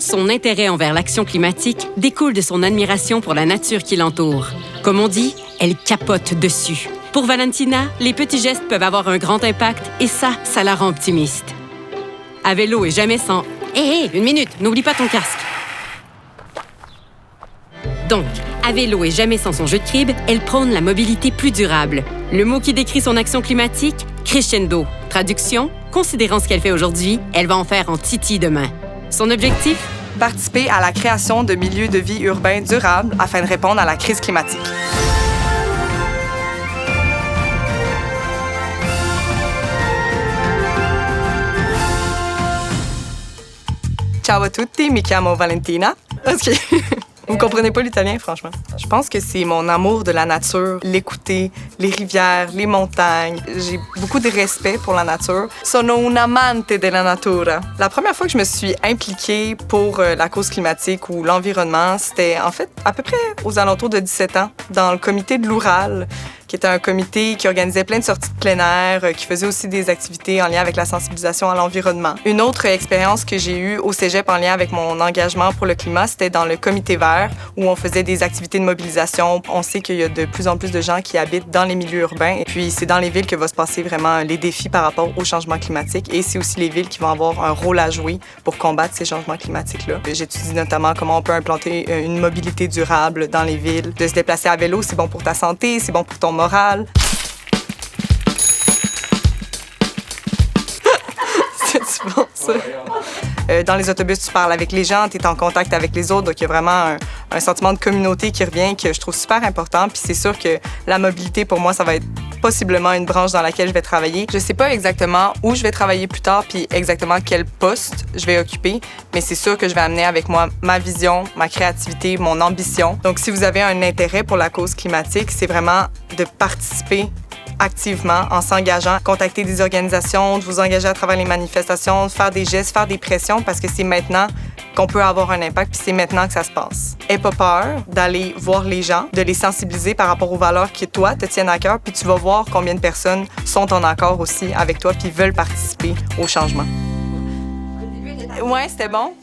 Son intérêt envers l'action climatique découle de son admiration pour la nature qui l'entoure. Comme on dit, elle capote dessus. Pour Valentina, les petits gestes peuvent avoir un grand impact et ça la rend optimiste. À vélo et jamais sans « Hé, une minute, n'oublie pas ton casque !» Donc, à vélo et jamais sans son jeu de crib, elle prône la mobilité plus durable. Le mot qui décrit son action climatique, crescendo. Traduction, considérant ce qu'elle fait aujourd'hui, elle va en faire en titi demain. Son objectif? Participer à la création de milieux de vie urbains durables afin de répondre à la crise climatique. Ciao a tutti, mi chiamo Valentina. OK. Vous comprenez pas l'italien, franchement. Je pense que c'est mon amour de la nature, l'écouter, les rivières, les montagnes. J'ai beaucoup de respect pour la nature. Sono un amante della natura. La première fois que je me suis impliquée pour la cause climatique ou l'environnement, c'était en fait à peu près aux alentours de 17 ans, dans le comité de l'Oural, qui était un comité qui organisait plein de sorties de plein air, qui faisait aussi des activités en lien avec la sensibilisation à l'environnement. Une autre expérience que j'ai eue au cégep en lien avec mon engagement pour le climat, c'était dans le comité vert, où on faisait des activités de mobilisation. On sait qu'il y a de plus en plus de gens qui habitent dans les milieux urbains, et puis c'est dans les villes que va se passer vraiment les défis par rapport au changement climatique, et c'est aussi les villes qui vont avoir un rôle à jouer pour combattre ces changements climatiques-là. J'étudie notamment comment on peut implanter une mobilité durable dans les villes. De se déplacer à vélo, c'est bon pour ta santé, c'est bon pour ton moral. C'est bon, ça? Dans les autobus, tu parles avec les gens, tu es en contact avec les autres, donc il y a vraiment un sentiment de communauté qui revient, que je trouve super important. Puis c'est sûr que la mobilité, pour moi, ça va être possiblement une branche dans laquelle je vais travailler. Je sais pas exactement où je vais travailler plus tard, puis exactement quel poste je vais occuper, mais c'est sûr que je vais amener avec moi ma vision, ma créativité, mon ambition. Donc si vous avez un intérêt pour la cause climatique, c'est vraiment de participer activement en s'engageant, contacter des organisations, de vous engager à travers les manifestations, de faire des gestes, faire des pressions, parce que c'est maintenant qu'on peut avoir un impact, puis c'est maintenant que ça se passe. Aie pas peur d'aller voir les gens, de les sensibiliser par rapport aux valeurs qui, toi, te tiennent à cœur, puis tu vas voir combien de personnes sont en accord aussi avec toi, puis veulent participer au changement. Ouais, c'était bon.